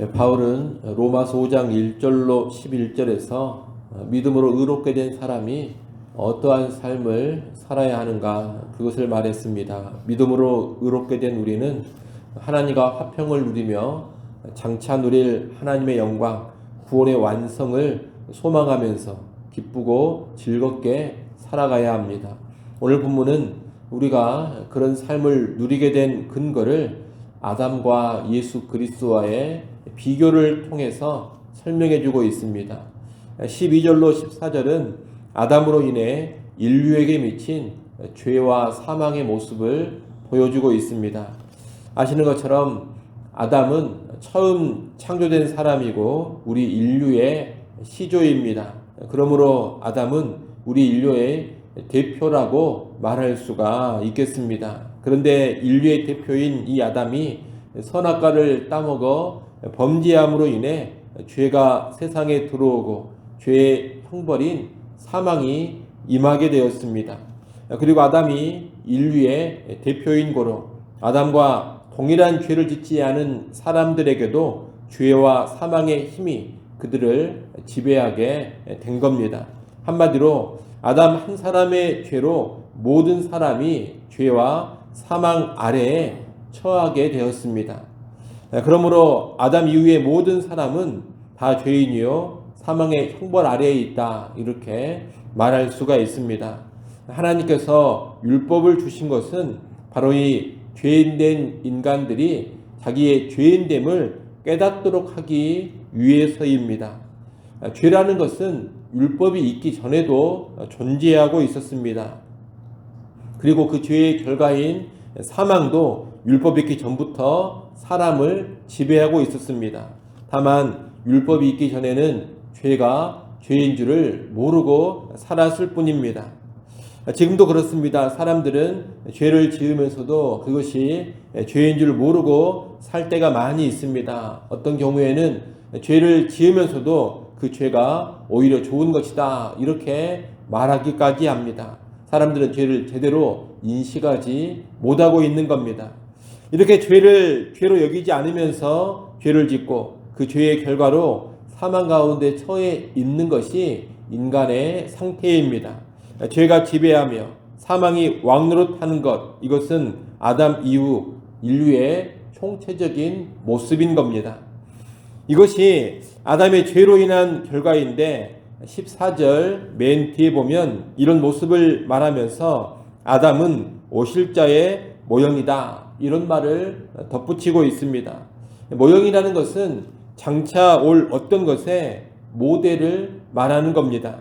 바울은 로마서 5장 1절로 11절에서 믿음으로 의롭게 된 사람이 어떠한 삶을 살아야 하는가 그것을 말했습니다. 믿음으로 의롭게 된 우리는 하나님과 화평을 누리며 장차 누릴 하나님의 영광, 구원의 완성을 소망하면서 기쁘고 즐겁게 살아가야 합니다. 오늘 본문은 우리가 그런 삶을 누리게 된 근거를 아담과 예수 그리스도와의 비교를 통해서 설명해 주고 있습니다. 12절로 14절은 아담으로 인해 인류에게 미친 죄와 사망의 모습을 보여주고 있습니다. 아시는 것처럼 아담은 처음 창조된 사람이고 우리 인류의 시조입니다. 그러므로 아담은 우리 인류의 대표라고 말할 수가 있겠습니다. 그런데 인류의 대표인 이 아담이 선악과를 따먹어 범죄함으로 인해 죄가 세상에 들어오고 죄의 형벌인 사망이 임하게 되었습니다. 그리고 아담이 인류의 대표인 고로 아담과 동일한 죄를 짓지 않은 사람들에게도 죄와 사망의 힘이 그들을 지배하게 된 겁니다. 한마디로 아담 한 사람의 죄로 모든 사람이 죄와 사망 아래에 처하게 되었습니다. 그러므로 아담 이후의 모든 사람은 다 죄인이요 사망의 형벌 아래에 있다 이렇게 말할 수가 있습니다. 하나님께서 율법을 주신 것은 바로 이 죄인된 인간들이 자기의 죄인됨을 깨닫도록 하기 위해서입니다. 죄라는 것은 율법이 있기 전에도 존재하고 있었습니다. 그리고 그 죄의 결과인 사망도 율법이 있기 전부터 사람을 지배하고 있었습니다. 다만 율법이 있기 전에는 죄가 죄인 줄을 모르고 살았을 뿐입니다. 지금도 그렇습니다. 사람들은 죄를 지으면서도 그것이 죄인 줄 모르고 살 때가 많이 있습니다. 어떤 경우에는 죄를 지으면서도 그 죄가 오히려 좋은 것이다 이렇게 말하기까지 합니다. 사람들은 죄를 제대로 인식하지 못하고 있는 겁니다. 이렇게 죄를 죄로 여기지 않으면서 죄를 짓고 그 죄의 결과로 사망 가운데 처해 있는 것이 인간의 상태입니다. 죄가 지배하며 사망이 왕노릇하는 것, 이것은 아담 이후 인류의 총체적인 모습인 겁니다. 이것이 아담의 죄로 인한 결과인데 14절 맨 뒤에 보면 이런 모습을 말하면서 아담은 오실자의 모형이다 이런 말을 덧붙이고 있습니다. 모형이라는 것은 장차 올 어떤 것의 모델을 말하는 겁니다.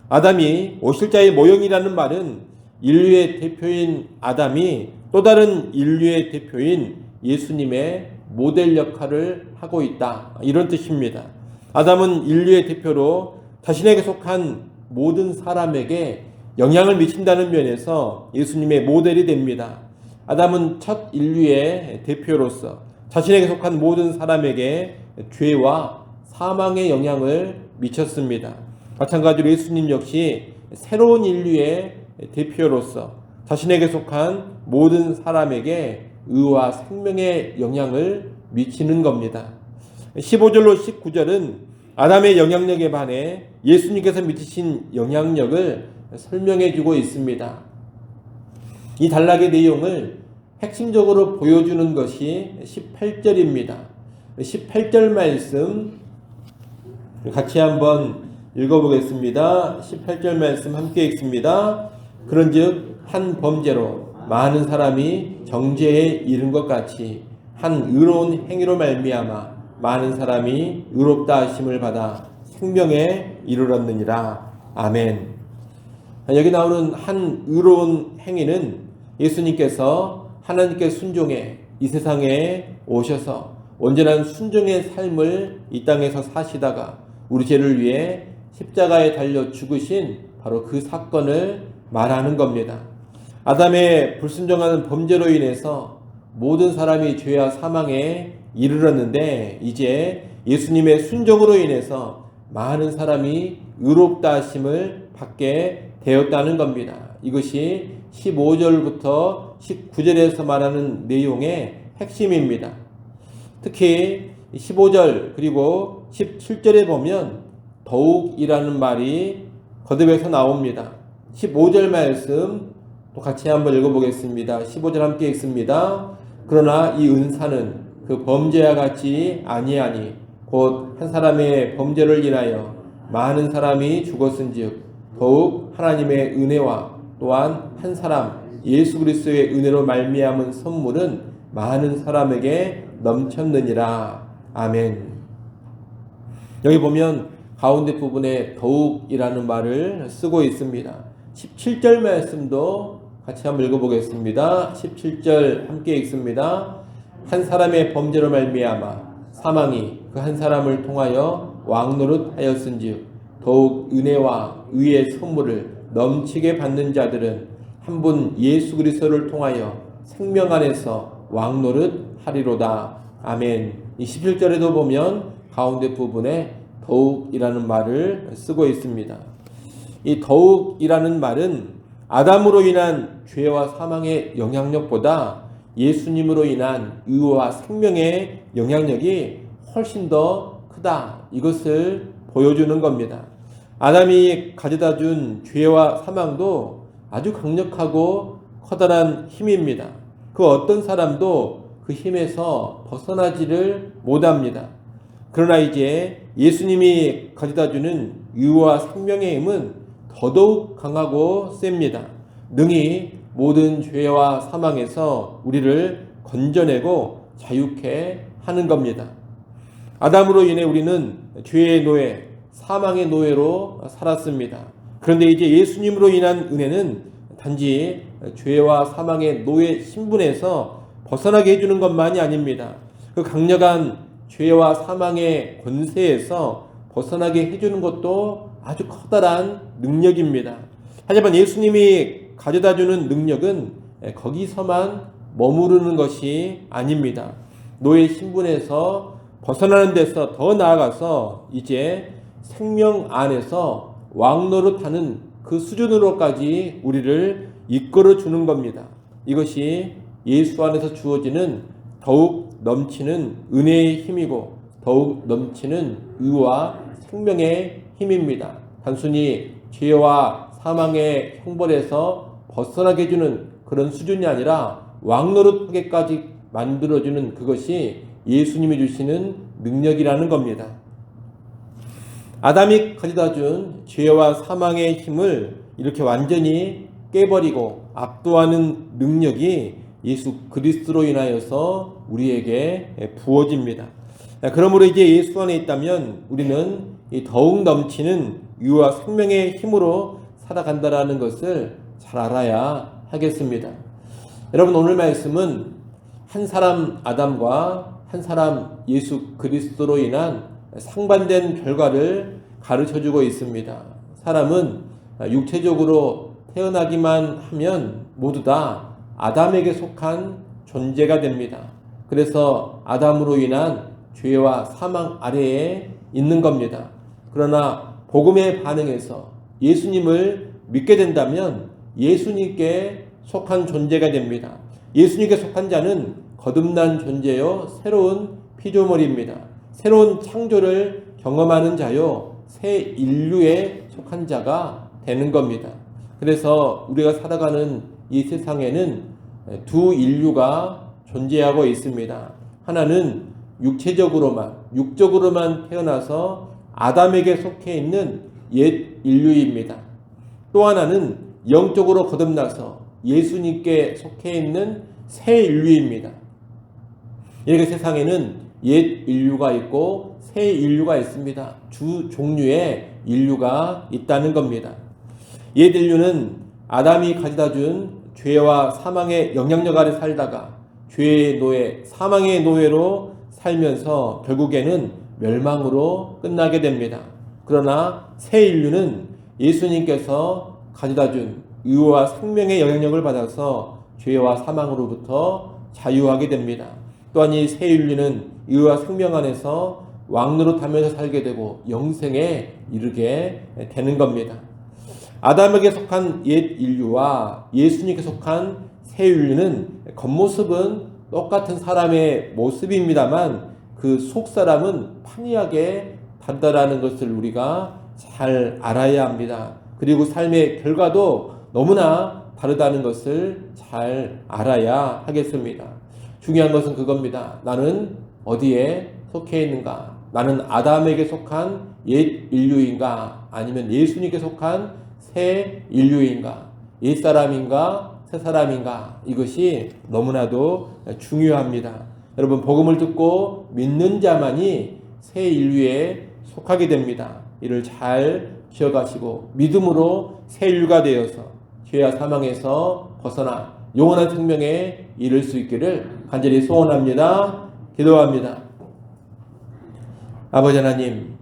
아담이 오실자의 모형이라는 말은 인류의 대표인 아담이 또 다른 인류의 대표인 예수님의 모델 역할을 하고 있다 이런 뜻입니다. 아담은 인류의 대표로 자신에게 속한 모든 사람에게 영향을 미친다는 면에서 예수님의 모델이 됩니다. 아담은 첫 인류의 대표로서 자신에게 속한 모든 사람에게 죄와 사망의 영향을 미쳤습니다. 마찬가지로 예수님 역시 새로운 인류의 대표로서 자신에게 속한 모든 사람에게 의와 생명의 영향을 미치는 겁니다. 15절로 19절은 아담의 영향력에 반해 예수님께서 미치신 영향력을 설명해 주고 있습니다. 이 단락의 내용을 핵심적으로 보여주는 것이 18절입니다. 18절 말씀 같이 한번 읽어보겠습니다. 18절 말씀 함께 읽습니다. 그런즉 한 범죄로 많은 사람이 정죄에 이른 것 같이 한 의로운 행위로 말미암아 많은 사람이 의롭다 하심을 받아 생명에 이르렀느니라. 아멘. 여기 나오는 한 의로운 행위는 예수님께서 하나님께 순종해 이 세상에 오셔서 온전한 순종의 삶을 이 땅에서 사시다가 우리 죄를 위해 십자가에 달려 죽으신 바로 그 사건을 말하는 겁니다. 아담의 불순종하는 범죄로 인해서 모든 사람이 죄와 사망에 이르렀는데 이제 예수님의 순종으로 인해서 많은 사람이 의롭다 하심을 받게 되었다는 겁니다. 이것이 15절부터 19절에서 말하는 내용의 핵심입니다. 특히 15절 그리고 17절에 보면 더욱이라는 말이 거듭해서 나옵니다. 15절 말씀 또 같이 한번 읽어보겠습니다. 15절 함께 읽습니다. 그러나 이 은사는 그 범죄와 같이 아니하니 곧 한 사람의 범죄를 인하여 많은 사람이 죽었은즉 더욱 하나님의 은혜와 또한 한 사람 예수 그리스도의 은혜로 말미암은 선물은 많은 사람에게 넘쳤느니라. 아멘. 여기 보면 가운데 부분에 더욱이라는 말을 쓰고 있습니다. 17절 말씀도 같이 한번 읽어보겠습니다. 17절 함께 읽습니다. 한 사람의 범죄로 말미암아 사망이 그 한 사람을 통하여 왕노릇하였은즉 더욱 은혜와 의의 선물을 넘치게 받는 자들은 한 분 예수 그리스도를 통하여 생명 안에서 왕노릇하리로다. 아멘. 이 17절에도 보면 가운데 부분에 더욱이라는 말을 쓰고 있습니다. 이 더욱이라는 말은 아담으로 인한 죄와 사망의 영향력보다 예수님으로 인한 의와 생명의 영향력이 훨씬 더 크다. 이것을 보여주는 겁니다. 아담이 가져다 준 죄와 사망도 아주 강력하고 커다란 힘입니다. 그 어떤 사람도 그 힘에서 벗어나지를 못합니다. 그러나 이제 예수님이 가져다 주는 의와 생명의 힘은 더더욱 강하고 셉니다. 능히 모든 죄와 사망에서 우리를 건져내고 자유케 하는 겁니다. 아담으로 인해 우리는 죄의 노예, 사망의 노예로 살았습니다. 그런데 이제 예수님으로 인한 은혜는 단지 죄와 사망의 노예 신분에서 벗어나게 해주는 것만이 아닙니다. 그 강력한 죄와 사망의 권세에서 벗어나게 해주는 것도 아주 커다란 능력입니다. 하지만 예수님이 가져다주는 능력은 거기서만 머무르는 것이 아닙니다. 노예 신분에서 벗어나는 데서 더 나아가서 이제 생명 안에서 왕노릇하는 그 수준으로까지 우리를 이끌어 주는 겁니다. 이것이 예수 안에서 주어지는 더욱 넘치는 은혜의 힘이고 더욱 넘치는 의와 생명의 힘입니다. 단순히 죄와 사망의 형벌에서 벗어나게 해주는 그런 수준이 아니라 왕노릇하게까지 만들어주는 그것이 예수님이 주시는 능력이라는 겁니다. 아담이 가져다 준 죄와 사망의 힘을 이렇게 완전히 깨버리고 압도하는 능력이 예수 그리스도로 인하여서 우리에게 부어집니다. 그러므로 이제 예수 안에 있다면 우리는 더욱 넘치는 의와 생명의 힘으로 살아간다라는 것을 잘 알아야 하겠습니다. 여러분, 오늘 말씀은 한 사람 아담과 한 사람 예수 그리스도로 인한 상반된 결과를 가르쳐주고 있습니다. 사람은 육체적으로 태어나기만 하면 모두 다 아담에게 속한 존재가 됩니다. 그래서 아담으로 인한 죄와 사망 아래에 있는 겁니다. 그러나 복음에 반응해서 예수님을 믿게 된다면 예수님께 속한 존재가 됩니다. 예수님께 속한 자는 거듭난 존재요 새로운 피조물입니다. 새로운 창조를 경험하는 자요 새 인류에 속한 자가 되는 겁니다. 그래서 우리가 살아가는 이 세상에는 두 인류가 존재하고 있습니다. 하나는 육적으로만 태어나서 아담에게 속해 있는 옛 인류입니다. 또 하나는 영적으로 거듭나서 예수님께 속해 있는 새 인류입니다. 이렇게 세상에는 옛 인류가 있고 새 인류가 있습니다. 두 종류의 인류가 있다는 겁니다. 옛 인류는 아담이 가져다 준 죄와 사망의 영향력 아래 살다가 죄의 노예, 사망의 노예로 살면서 결국에는 멸망으로 끝나게 됩니다. 그러나 새 인류는 예수님께서 가져다 준 의와 생명의 영향력을 받아서 죄와 사망으로부터 자유하게 됩니다. 또한 이 새 인류는 의와 생명 안에서 왕노릇하면서 살게 되고 영생에 이르게 되는 겁니다. 아담에게 속한 옛 인류와 예수님께 속한 새 인류는 겉모습은 똑같은 사람의 모습입니다만 그 그 속사람은 판이하게 다르다라는 것을 우리가 잘 알아야 합니다. 그리고 삶의 결과도 너무나 다르다는 것을 잘 알아야 하겠습니다. 중요한 것은 그겁니다. 나는 어디에 속해 있는가? 나는 아담에게 속한 옛 인류인가? 아니면 예수님께 속한 새 인류인가? 옛 사람인가? 새 사람인가? 이것이 너무나도 중요합니다. 여러분, 복음을 듣고 믿는 자만이 새 인류에 속하게 됩니다. 이를 잘 기억하시고 믿음으로 새 인류가 되어서 죄와 사망에서 벗어나 영원한 생명에 이를 수 있기를 간절히 소원합니다. 기도합니다. 아버지 하나님,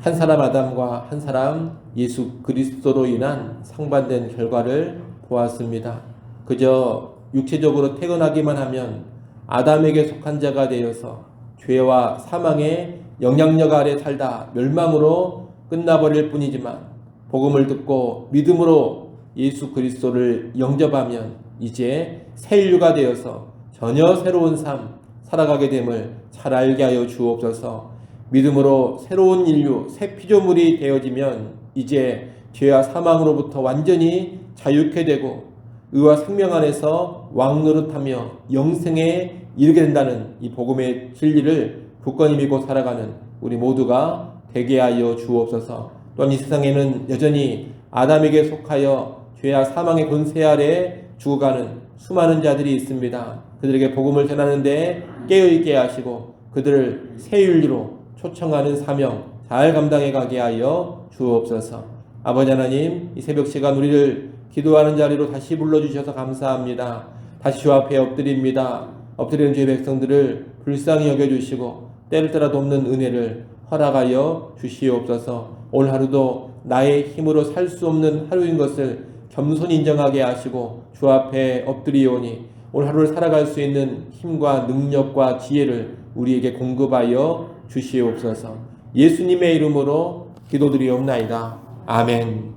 한 사람 아담과 한 사람 예수 그리스도로 인한 상반된 결과를 보았습니다. 그저 육체적으로 태어나기만 하면 아담에게 속한 자가 되어서 죄와 사망의 영향력 아래 살다 멸망으로 끝나버릴 뿐이지만 복음을 듣고 믿음으로 예수 그리스도를 영접하면 이제 새 인류가 되어서 전혀 새로운 삶 살아가게 됨을 잘 알게 하여 주옵소서. 믿음으로 새로운 인류, 새 피조물이 되어지면 이제 죄와 사망으로부터 완전히 자유케 되고 의와 생명 안에서 왕노릇하며 영생에 이르게 된다는 이 복음의 진리를 굳건히 믿고 살아가는 우리 모두가 되게 하여 주옵소서. 또한 이 세상에는 여전히 아담에게 속하여 죄와 사망의 권세 아래 죽어가는 수많은 자들이 있습니다. 그들에게 복음을 전하는데 깨어있게 하시고 그들을 새 인류로 초청하는 사명 잘 감당해 가게 하여 주옵소서. 아버지 하나님, 이 새벽 시간 우리를 기도하는 자리로 다시 불러주셔서 감사합니다. 다시 주 앞에 엎드립니다. 엎드리는 주의 백성들을 불쌍히 여겨주시고 때를 따라 돕는 은혜를 허락하여 주시옵소서. 오늘 하루도 나의 힘으로 살 수 없는 하루인 것을 겸손히 인정하게 하시고 주 앞에 엎드리오니 오늘 하루를 살아갈 수 있는 힘과 능력과 지혜를 우리에게 공급하여 주시옵소서. 예수님의 이름으로 기도드리옵나이다. 아멘.